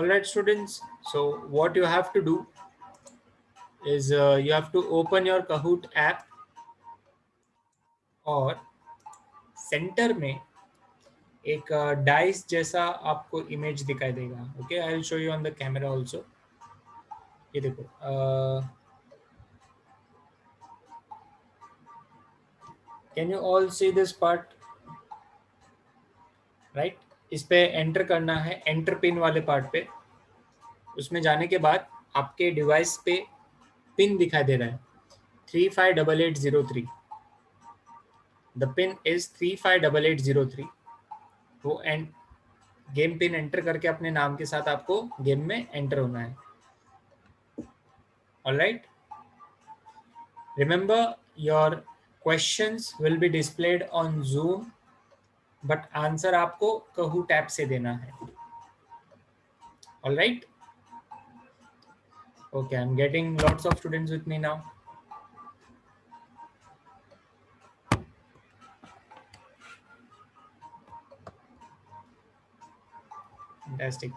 Alright students, so what you have to do is you have to open your Kahoot app और centre में एक dice जैसा आपको image दिखाई देगा. Okay, I will show you on the camera also. ये देखो, can you all see this part? Right, इस पे एंटर करना है, एंटर पिन वाले पार्ट पे. उसमें जाने के बाद आपके डिवाइस पे पिन दिखाई दे रहा है 358803. The pin is 358803. वो एंड गेम पिन एंटर करके अपने नाम के साथ आपको गेम में एंटर होना है. Alright, remember your questions will be displayed on zoom, but answer आपको कहूट ऐप से देना है. Alright, okay, I am getting lots of students with me now. Fantastic.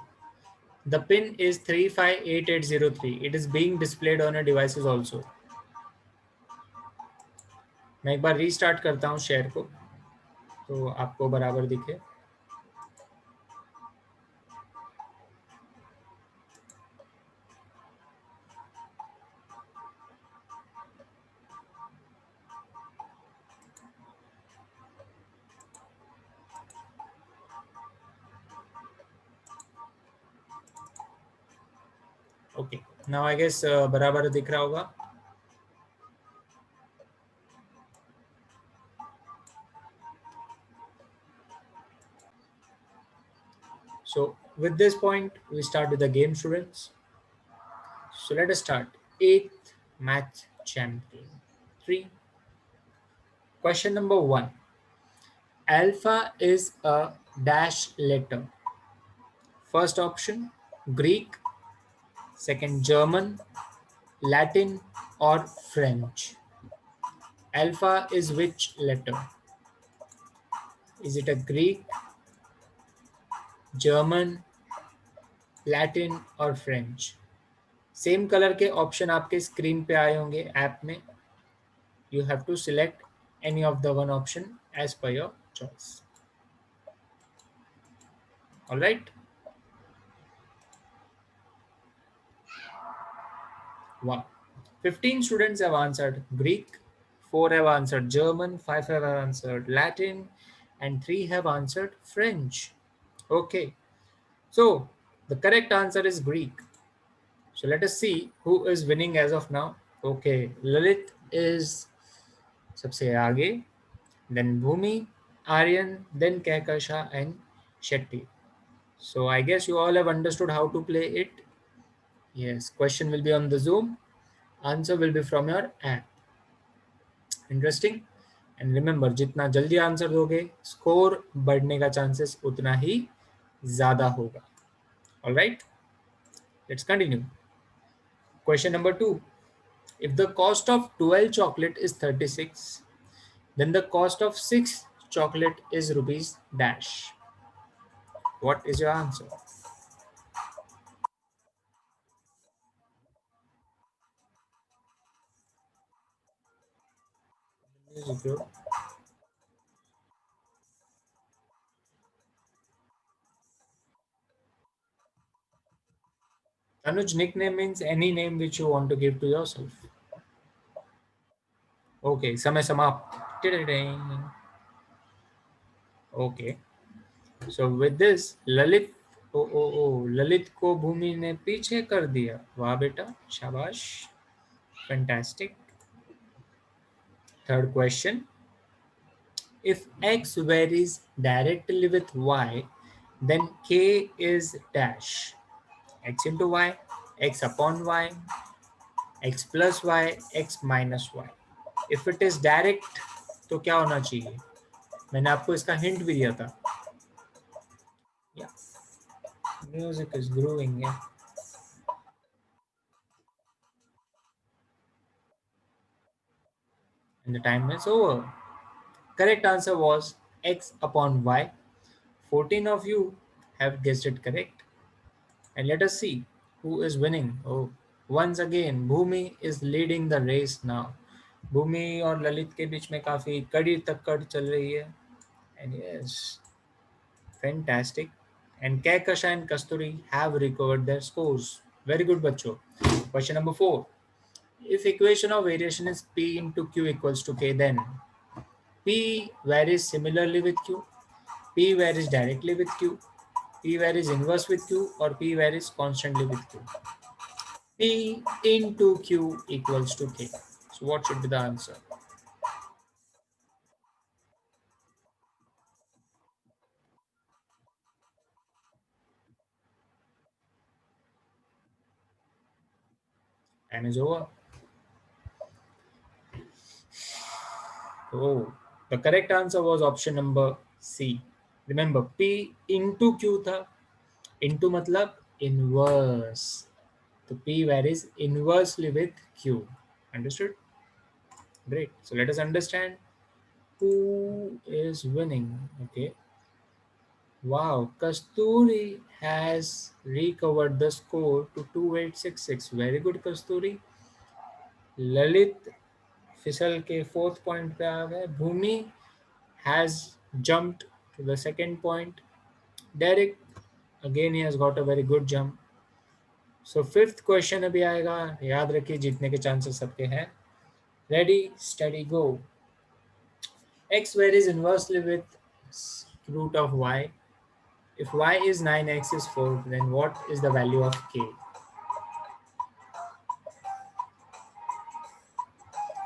The pin is 358803. It is being displayed on your devices also. मैं एक बार restart करता हूँ share को तो आपको बराबर दिखे. ओके, नाउ आई गेस बराबर दिख रहा होगा. So with this point, we start with the game, students. So let us start. 8th Math Champion 3. Question number 1. Alpha is a dash letter. First option, Greek. Second, German, Latin, or French. Alpha is which letter? Is it a Greek, German, Latin or French? Same colour के option आपके screen पे आए होंगे app में. You have to select any of the one option as per your choice. Alright, wow, 15 students have answered Greek, 4 have answered German, 5 have answered Latin, and 3 have answered French. Okay, so the correct answer is Greek. So let us see who is winning as of now. Okay, Lalit is सबसे आगे, then Bhumi, Aryan, then Kehkasha and Shetty. So I guess you all have understood how to play it. Yes, question will be on the Zoom. Answer will be from your app. Interesting. And remember, जितना जल्दी answer दोगे, score बढ़ने का chances उतना ही ज़्यादा होगा. All right, let's continue. Question number 2. If the cost of 12 chocolate is 36, then the cost of 6 chocolate is rupees dash. What is your answer? Anuj, nickname means any name which you want to give to yourself. Okay, समय समाप्त. Okay, so with this, Lalit, Lalit को भूमि ने पीछे कर दिया. वाह बेटा, शाबाश, fantastic. Third question. If x varies directly with y, then k is dash. X into y, x upon y, x plus y, x minus y. If it is direct, तो क्या होना चाहिए? मैंने आपको इसका हिंट भी दिया था. Yeah, music is growing. Yeah. And the time is over. Correct answer was x upon y. 14 of you have guessed it correct. And let us see who is winning. Oh, once again, Bhumi is leading the race now. भूमि और ललित के बीच में काफी कड़ी टक्कर चल रही है. And yes, fantastic. And Kekasha and Kasturi have recovered their scores. Very good, bachcho. Question number 4. If equation of variation is P into Q equals to K, then P varies similarly with Q, P varies directly with Q, P varies inverse with Q, or P varies constantly with Q. P into Q equals to K. So what should be the answer? Time is over. Oh, the correct answer was option number C. Remember, P into Q था. Into मतलब inverse. So P varies inversely with Q. Understood? Great. So let us understand who is winning. Okay. Wow. Kasturi has recovered the score to 2866. Very good, Kasturi. Lalit फिसल के fourth point पे आ गए. भूमि has jumped to the second point. Derek, again he has got a very good jump. So fifth question अभी आएगा. याद रखिए जीतने के चांसेस सबके हैं. Ready, steady, go. X varies inversely with root of y. If y is 9, x is 4, then what is the value of k?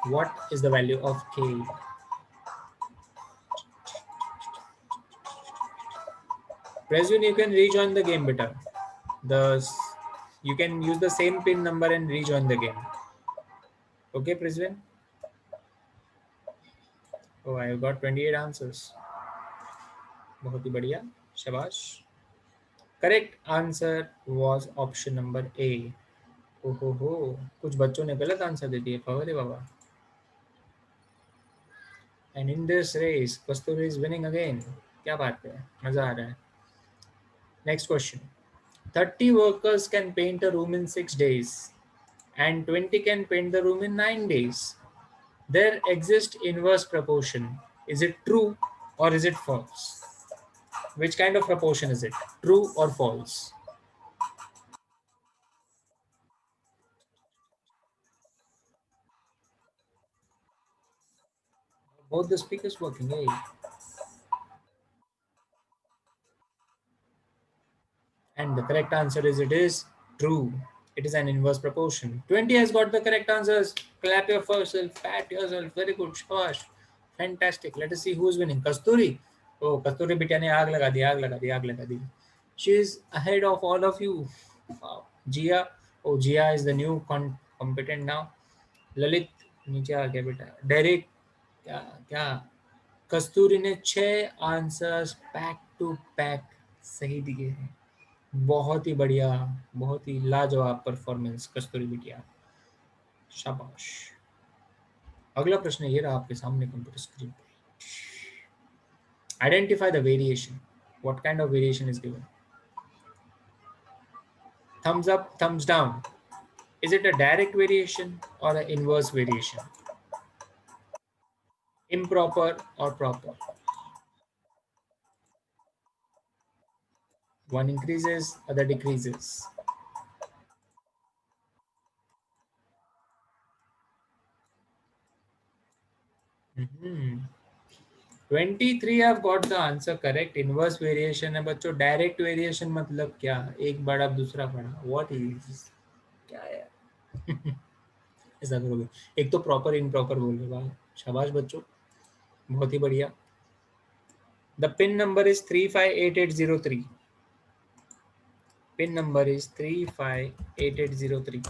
What is the value of k? Presume you can rejoin the game, beta. The you can use the same pin number and rejoin the game. Okay, Presume? Oh, I have got 28 answers. बहुत ही बढ़िया. शाबाश. Correct answer was option number A. ओहो हो, कुछ बच्चों ने गलत answer दे दिए. पवरे बाबा. And in this race, Kasturi is winning again. क्या बात है, मजा आ रहा है. Next question. 30 workers can paint a room in 6 days and 20 can paint the room in 9 days. There exists inverse proportion. Is it true or is it false? Which kind of proportion is it? True or false? Both the speakers working. Hey. And the correct answer is it is true. It is an inverse proportion. 20 has got the correct answers. Clap yourself, pat yourself. Very good. Shabash. Fantastic. Let us see who's winning. Kasturi. Oh, Kasturi बिटिया ने आग लगा दी, आग लगा दी, आग लगा दी. She is ahead of all of you. Wow. Jia. Oh, Jia is the new competent now. Lalit नीचे आ गया बेटा. डेरिक क्या क्या कस्तूरी ने 6 आंसर्स पैक टू पैक सही दिए हैं. बहुत ही बढ़िया, बहुत ही लाजवाब परफॉर्मेंस कस्तूरी बिटिया. शाबाश. अगला प्रश्न ये रहा आपके सामने कंप्यूटर स्क्रीन पे. Identify the variation. What kind of variation is given? Thumbs up, thumbs down. Is it a direct variation or an inverse variation? Improper or proper? One increases, other decreases. Mhm. 23 I've got the answer correct. Inverse variation है बच्चों. Direct variation मतलब क्या? एक बड़ा दूसरा बड़ा. What is क्या है? ऐसा करोगे. एक तो प्रॉपर इनप्रॉपर बोल रहे. वाह, शाबाश बच्चों, बहुत ही बढ़िया. The pin number is 358803. Pin number is 358803.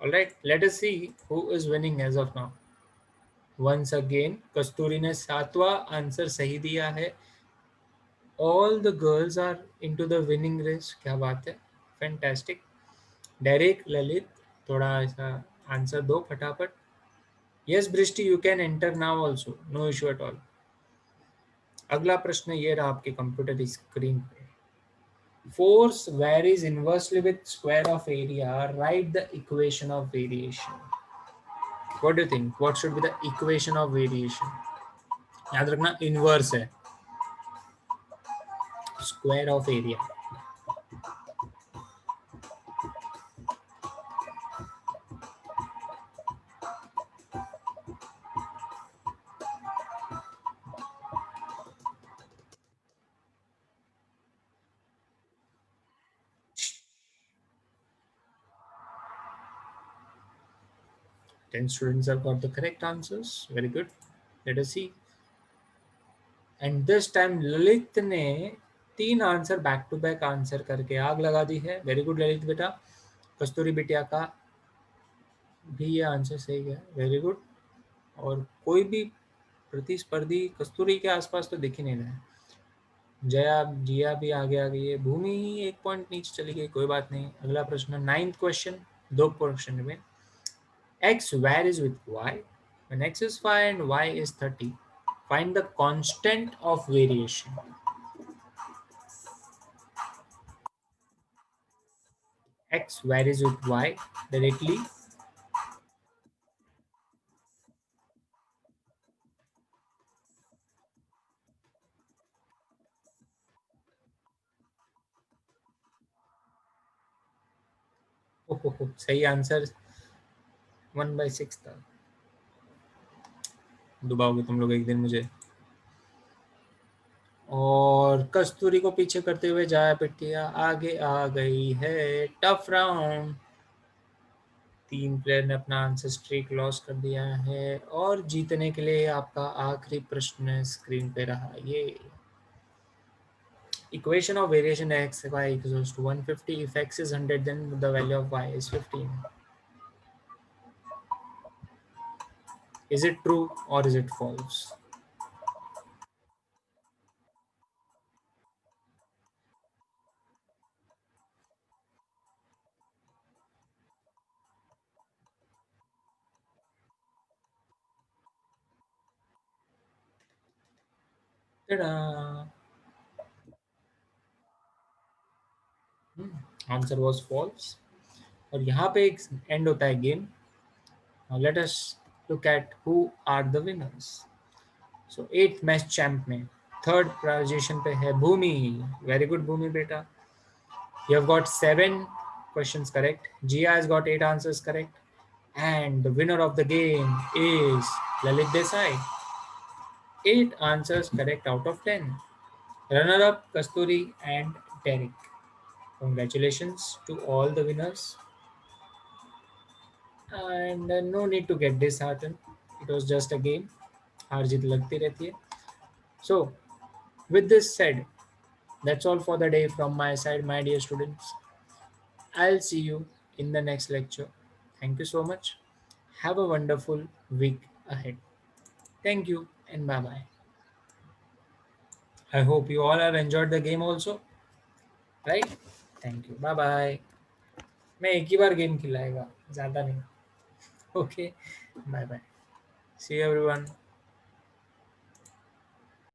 All right, let us see who is winning as of now. Once again, कस्तूरी ने 7वां आंसर सही दिया है. All the girls are into the winning race. क्या बात है. Fantastic. डेरिक, ललित, थोड़ा ऐसा answer दो फटाफट. Yes, Brishti, you can enter now also. No issue at all. अगला प्रश्न ये रहा आपके कंप्यूटर स्क्रीन पे. Force varies inversely with square of area. Write the equation of variation. What do you think? What should be the equation of variation? याद रखना inverse है square of area. 10 students have got the correct answers. Very good. Let us see. And this time Lalit ने 3 answer back to back answer करके आग लगा दी है. Very good Lalit बेटा. कस्तूरी बिटिया का भी ये आंसर सही है. Very good. और कोई भी प्रतिस्पर्धी कस्तूरी के आसपास तो दिख ही नहीं रहा है. जया जिया भी आगे आ गई है. भूमि 1 पॉइंट नीचे चली गई. कोई बात नहीं. अगला प्रश्न 9th क्वेश्चन. 2 क्वेश्चन में x varies with y. When x is 5 and y is 30, find the constant of variation. X varies with y directly. सही आंसर 1/6 था. डुबाओगे तुम लोग एक दिन मुझे. और कस्तूरी को पीछे करते हुए जाया पिटिया आगे आ गई है. Tough round. 3 प्लेयर ने अपना आंसर स्ट्रीक लॉस कर दिया है और जीतने के लिए आपका आखिरी प्रश्न स्क्रीन पे रहा ये. Equation of variation x y equals to 150. If x is 100, then the value of y is 15. Is it true or is it false? Ta-da! Answer was false. और यहाँ पे एक एंड होता है game. Now let us look at who are the winners. So 8th match champ में third position पे है भूमि. Very good भूमि बेटा. You have got 7 questions correct. Jia has got 8 answers correct. And the winner of the game is Lalit Desai. 8 answers correct out of 10. Runner-up Kasturi and Derek. Congratulations to all the winners. And no need to get disheartened. It was just a game. हार जीत लगती रहती है. So, with this said, that's all for the day from my side, my dear students. I'll see you in the next lecture. Thank you so much. Have a wonderful week ahead. Thank you and bye bye. I hope you all have enjoyed the game also. Right? Thank you. Bye bye. मैं एक ही बार game खिलाएगा ज़्यादा नहीं. Okay. Bye bye. See you everyone.